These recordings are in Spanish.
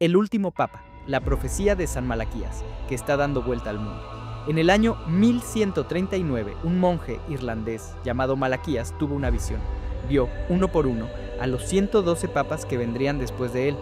El último papa, la profecía de San Malaquías, que está dando vuelta al mundo. En el año 1139, un monje irlandés llamado Malaquías tuvo una visión. Vio, uno por uno, a los 112 papas que vendrían después de él,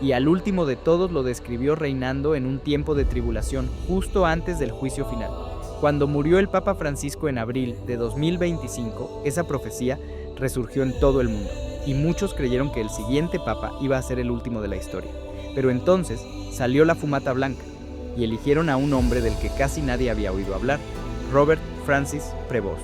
y al último de todos lo describió reinando en un tiempo de tribulación, justo antes del juicio final. Cuando murió el Papa Francisco en abril de 2025, esa profecía resurgió en todo el mundo, y muchos creyeron que el siguiente papa iba a ser el último de la historia. Pero entonces salió la fumata blanca, y eligieron a un hombre del que casi nadie había oído hablar, Robert Francis Prevost,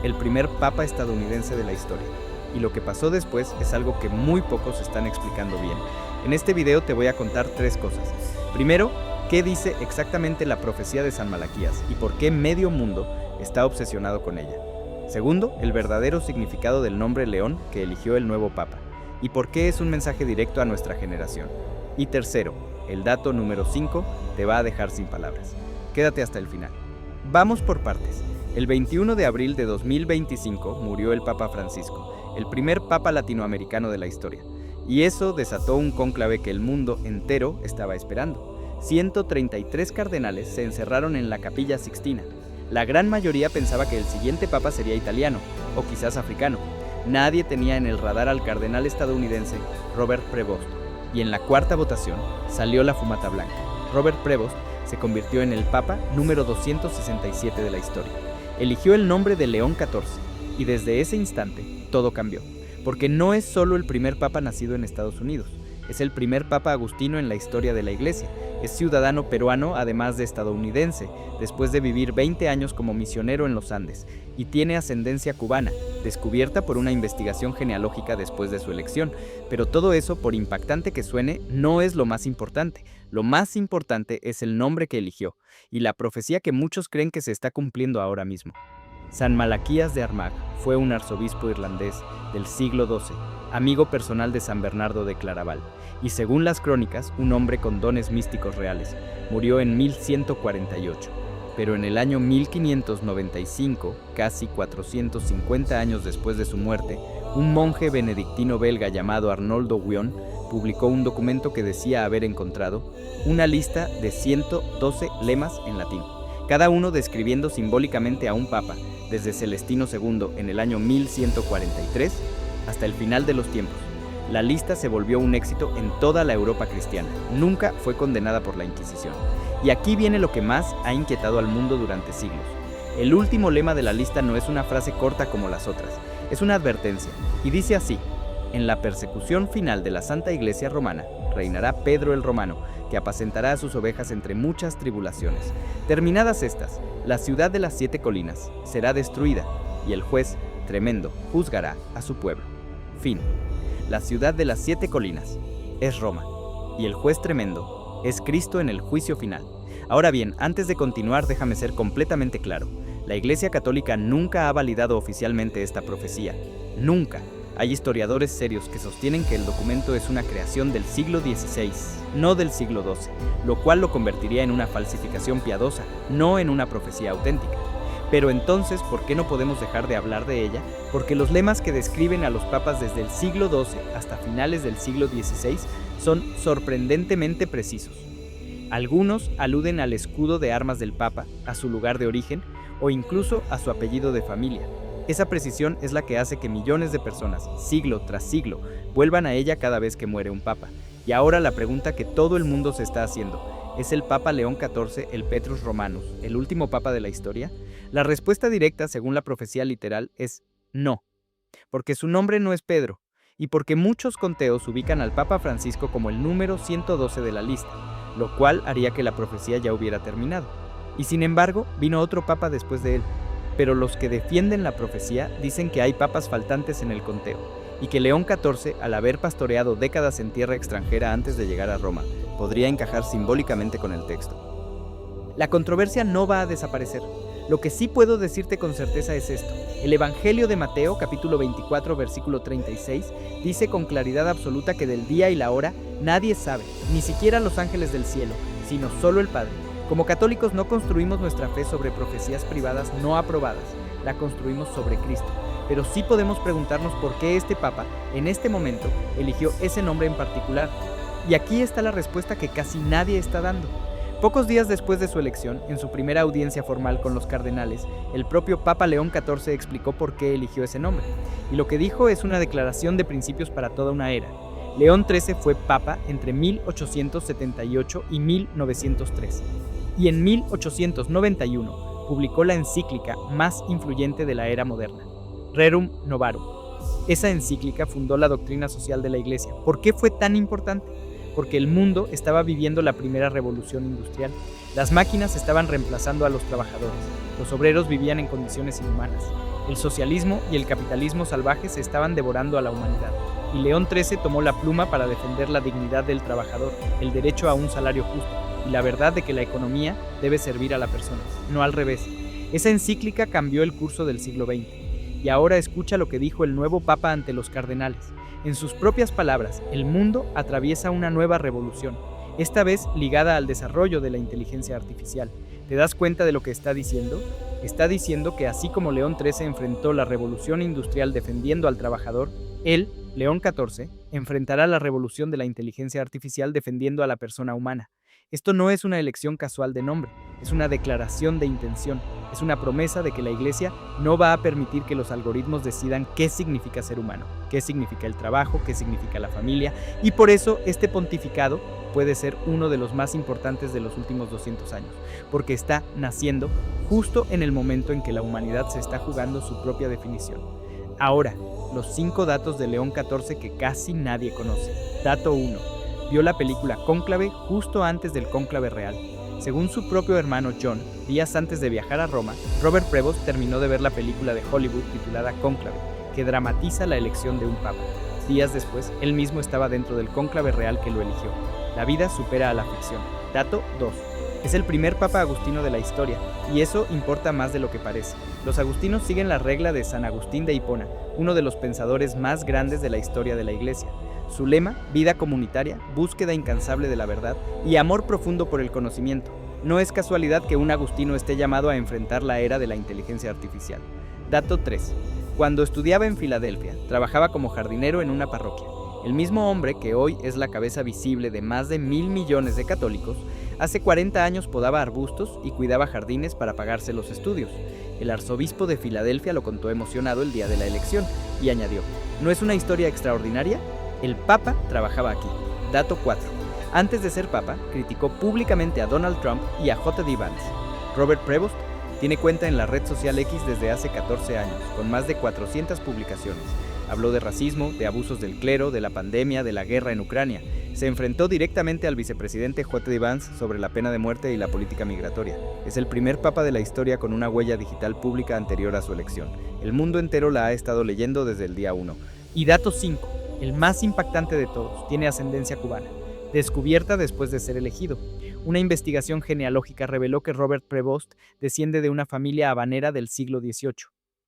el primer papa estadounidense de la historia. Y lo que pasó después es algo que muy pocos están explicando bien. En este video te voy a contar 3 cosas. Primero, qué dice exactamente la profecía de San Malaquías y por qué medio mundo está obsesionado con ella. Segundo, el verdadero significado del nombre León que eligió el nuevo papa y por qué es un mensaje directo a nuestra generación. Y tercero, el dato número 5 te va a dejar sin palabras. Quédate hasta el final. Vamos por partes. El 21 de abril de 2025 murió el Papa Francisco, el primer papa latinoamericano de la historia. Y eso desató un cónclave que el mundo entero estaba esperando. 133 cardenales se encerraron en la Capilla Sixtina. La gran mayoría pensaba que el siguiente papa sería italiano, o quizás africano. Nadie tenía en el radar al cardenal estadounidense Robert Prevost. Y en la cuarta votación salió la fumata blanca. Robert Prevost se convirtió en el papa número 267 de la historia. Eligió el nombre de León XIV, y desde ese instante todo cambió. Porque no es solo el primer papa nacido en Estados Unidos, es el primer papa agustino en la historia de la Iglesia. Es ciudadano peruano además de estadounidense, después de vivir 20 años como misionero en los Andes, y tiene ascendencia cubana, descubierta por una investigación genealógica después de su elección. Pero todo eso, por impactante que suene, no es lo más importante. Lo más importante es el nombre que eligió, y la profecía que muchos creen que se está cumpliendo ahora mismo. San Malaquías de Armagh fue un arzobispo irlandés del siglo XII, amigo personal de San Bernardo de Claraval, y según las crónicas, un hombre con dones místicos reales. Murió en 1148, pero en el año 1595, casi 450 años después de su muerte, un monje benedictino belga llamado Arnoldo Wion publicó un documento que decía haber encontrado una lista de 112 lemas en latín, cada uno describiendo simbólicamente a un papa, desde Celestino II en el año 1143 hasta el final de los tiempos. La lista se volvió un éxito en toda la Europa cristiana. Nunca fue condenada por la Inquisición. Y aquí viene lo que más ha inquietado al mundo durante siglos. El último lema de la lista no es una frase corta como las otras, es una advertencia, y dice así: en la persecución final de la Santa Iglesia Romana, reinará Pedro el Romano, que apacentará a sus ovejas entre muchas tribulaciones. Terminadas estas, la ciudad de las 7 colinas será destruida, y el juez tremendo juzgará a su pueblo. Fin. La ciudad de las 7 colinas es Roma, y el juez tremendo es Cristo en el juicio final. Ahora bien, antes de continuar, déjame ser completamente claro. La Iglesia Católica nunca ha validado oficialmente esta profecía. Nunca. Hay historiadores serios que sostienen que el documento es una creación del siglo XVI, no del siglo XII, lo cual lo convertiría en una falsificación piadosa, no en una profecía auténtica. Pero entonces, ¿por qué no podemos dejar de hablar de ella? Porque los lemas que describen a los papas desde el siglo XII hasta finales del siglo XVI son sorprendentemente precisos. Algunos aluden al escudo de armas del papa, a su lugar de origen o incluso a su apellido de familia. Esa precisión es la que hace que millones de personas, siglo tras siglo, vuelvan a ella cada vez que muere un papa. Y ahora la pregunta que todo el mundo se está haciendo: ¿es el Papa León XIV, el Petrus Romanus, el último papa de la historia? La respuesta directa, según la profecía literal, es no, porque su nombre no es Pedro, y porque muchos conteos ubican al Papa Francisco como el número 112 de la lista, lo cual haría que la profecía ya hubiera terminado. Y sin embargo, vino otro papa después de él. Pero los que defienden la profecía dicen que hay papas faltantes en el conteo, y que León XIV, al haber pastoreado décadas en tierra extranjera antes de llegar a Roma, podría encajar simbólicamente con el texto. La controversia no va a desaparecer. Lo que sí puedo decirte con certeza es esto: el Evangelio de Mateo, capítulo 24, versículo 36, dice con claridad absoluta que del día y la hora nadie sabe, ni siquiera los ángeles del cielo, sino solo el Padre. Como católicos no construimos nuestra fe sobre profecías privadas no aprobadas, la construimos sobre Cristo. Pero sí podemos preguntarnos por qué este Papa, en este momento, eligió ese nombre en particular. Y aquí está la respuesta que casi nadie está dando. Pocos días después de su elección, en su primera audiencia formal con los cardenales, el propio Papa León XIV explicó por qué eligió ese nombre. Y lo que dijo es una declaración de principios para toda una era. León XIII fue papa entre 1878 y 1903. Y en 1891 publicó la encíclica más influyente de la era moderna, Rerum Novarum. Esa encíclica fundó la doctrina social de la Iglesia. ¿Por qué fue tan importante? Porque el mundo estaba viviendo la primera revolución industrial. Las máquinas estaban reemplazando a los trabajadores. Los obreros vivían en condiciones inhumanas. El socialismo y el capitalismo salvaje se estaban devorando a la humanidad. Y León XIII tomó la pluma para defender la dignidad del trabajador, el derecho a un salario justo y la verdad de que la economía debe servir a la persona, no al revés. Esa encíclica cambió el curso del siglo XX. Y ahora escucha lo que dijo el nuevo Papa ante los cardenales. En sus propias palabras, el mundo atraviesa una nueva revolución, esta vez ligada al desarrollo de la inteligencia artificial. ¿Te das cuenta de lo que está diciendo? Está diciendo que así como León XIII enfrentó la revolución industrial defendiendo al trabajador, él, León XIV, enfrentará la revolución de la inteligencia artificial defendiendo a la persona humana. Esto no es una elección casual de nombre, es una declaración de intención, es una promesa de que la Iglesia no va a permitir que los algoritmos decidan qué significa ser humano, qué significa el trabajo, qué significa la familia, y por eso este pontificado puede ser uno de los más importantes de los últimos 200 años, porque está naciendo justo en el momento en que la humanidad se está jugando su propia definición. Ahora, los 5 datos de León XIV que casi nadie conoce. Dato 1. Vio la película Cónclave justo antes del cónclave real. Según su propio hermano John, días antes de viajar a Roma, Robert Prevost terminó de ver la película de Hollywood titulada Cónclave, que dramatiza la elección de un papa. Días después, él mismo estaba dentro del cónclave real que lo eligió. La vida supera a la ficción. Dato 2. Es el primer papa agustino de la historia, y eso importa más de lo que parece. Los agustinos siguen la regla de San Agustín de Hipona, uno de los pensadores más grandes de la historia de la Iglesia. Su lema, vida comunitaria, búsqueda incansable de la verdad y amor profundo por el conocimiento. No es casualidad que un agustino esté llamado a enfrentar la era de la inteligencia artificial. Dato 3. Cuando estudiaba en Filadelfia, trabajaba como jardinero en una parroquia. El mismo hombre que hoy es la cabeza visible de más de 1.000 millones de católicos, hace 40 años podaba arbustos y cuidaba jardines para pagarse los estudios. El arzobispo de Filadelfia lo contó emocionado el día de la elección y añadió, ¿no es una historia extraordinaria? El Papa trabajaba aquí. Dato 4. Antes de ser Papa, criticó públicamente a Donald Trump y a J.D. Vance. Robert Prevost tiene cuenta en la red social X desde hace 14 años, con más de 400 publicaciones. Habló de racismo, de abusos del clero, de la pandemia, de la guerra en Ucrania. Se enfrentó directamente al vicepresidente J.D. Vance sobre la pena de muerte y la política migratoria. Es el primer papa de la historia con una huella digital pública anterior a su elección. El mundo entero la ha estado leyendo desde el día 1. Y dato 5. El más impactante de todos, tiene ascendencia cubana, descubierta después de ser elegido. Una investigación genealógica reveló que Robert Prevost desciende de una familia habanera del siglo XVIII.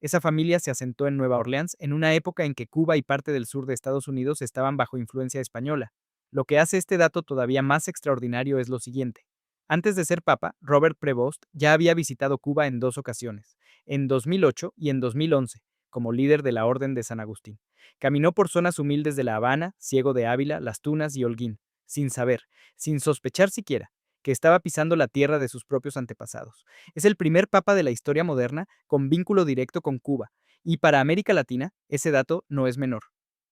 Esa familia se asentó en Nueva Orleans en una época en que Cuba y parte del sur de Estados Unidos estaban bajo influencia española. Lo que hace este dato todavía más extraordinario es lo siguiente. Antes de ser papa, Robert Prevost ya había visitado Cuba en 2 ocasiones, en 2008 y en 2011, como líder de la Orden de San Agustín. Caminó por zonas humildes de La Habana, Ciego de Ávila, Las Tunas y Holguín, sin saber, sin sospechar siquiera, que estaba pisando la tierra de sus propios antepasados. Es el primer papa de la historia moderna con vínculo directo con Cuba, y para América Latina, ese dato no es menor.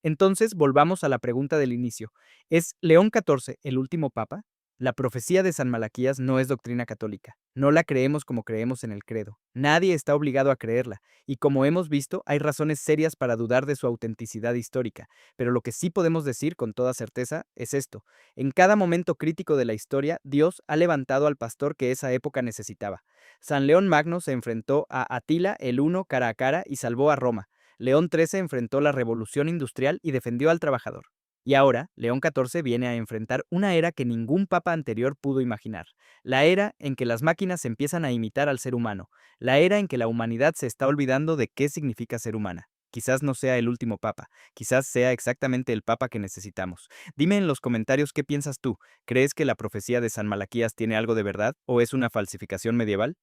Entonces, volvamos a la pregunta del inicio. ¿Es León XIV el último papa? La profecía de San Malaquías no es doctrina católica. No la creemos como creemos en el credo. Nadie está obligado a creerla, y como hemos visto, hay razones serias para dudar de su autenticidad histórica. Pero lo que sí podemos decir con toda certeza es esto. En cada momento crítico de la historia, Dios ha levantado al pastor que esa época necesitaba. San León Magno se enfrentó a Atila el Huno cara a cara y salvó a Roma. León XIII enfrentó la revolución industrial y defendió al trabajador. Y ahora, León XIV viene a enfrentar una era que ningún papa anterior pudo imaginar, la era en que las máquinas empiezan a imitar al ser humano, la era en que la humanidad se está olvidando de qué significa ser humana. Quizás no sea el último papa, quizás sea exactamente el papa que necesitamos. Dime en los comentarios qué piensas tú. ¿Crees que la profecía de San Malaquías tiene algo de verdad o es una falsificación medieval?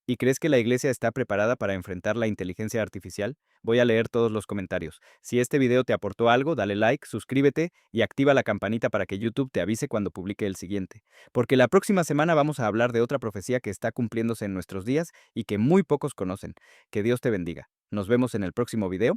¿Y crees que la iglesia está preparada para enfrentar la inteligencia artificial? Voy a leer todos los comentarios. Si este video te aportó algo, dale like, suscríbete y activa la campanita para que YouTube te avise cuando publique el siguiente. Porque la próxima semana vamos a hablar de otra profecía que está cumpliéndose en nuestros días y que muy pocos conocen. Que Dios te bendiga. Nos vemos en el próximo video.